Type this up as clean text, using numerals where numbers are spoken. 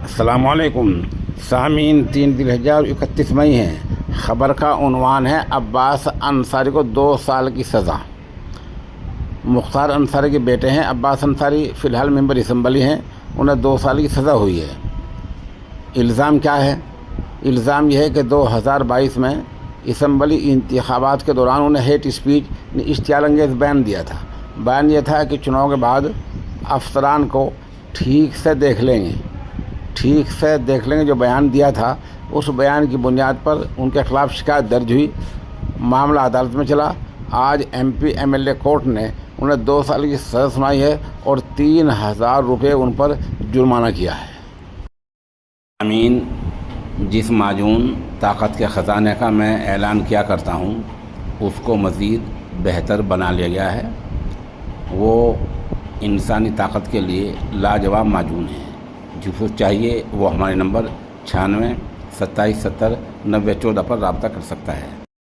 السلام علیکم سامعین، 3 ذی الحجہ اور 31 مئی ہے۔ خبر کا عنوان ہے عباس انصاری کو 2 سال کی سزا۔ مختار انصاری کے بیٹے ہیں عباس انصاری، فی الحال ممبر اسمبلی ہیں، انہیں 2 سال کی سزا ہوئی ہے۔ الزام کیا ہے؟ الزام یہ ہے کہ 2022 میں اسمبلی انتخابات کے دوران انہیں ہیٹ اسپیچ اشتعال انگیز بیان دیا تھا۔ بیان یہ تھا کہ چناؤ کے بعد افسران کو ٹھیک سے دیکھ لیں گے، جو بیان دیا تھا اس بیان کی بنیاد پر ان کے خلاف شکایت درج ہوئی، معاملہ عدالت میں چلا۔ آج M P M L A court نے انہیں 2 سال کی سزا سنائی ہے اور 3000 روپے ان پر جرمانہ کیا ہے۔ امین، جس معجون طاقت کے خزانے کا میں اعلان کیا کرتا ہوں اس کو مزید بہتر بنا لیا گیا ہے۔ وہ انسانی طاقت کے لیے لاجواب معجون ہے۔ جس کو چاہیے وہ ہمارے نمبر 96 27 70 90 14 پر رابطہ کر سکتا ہے۔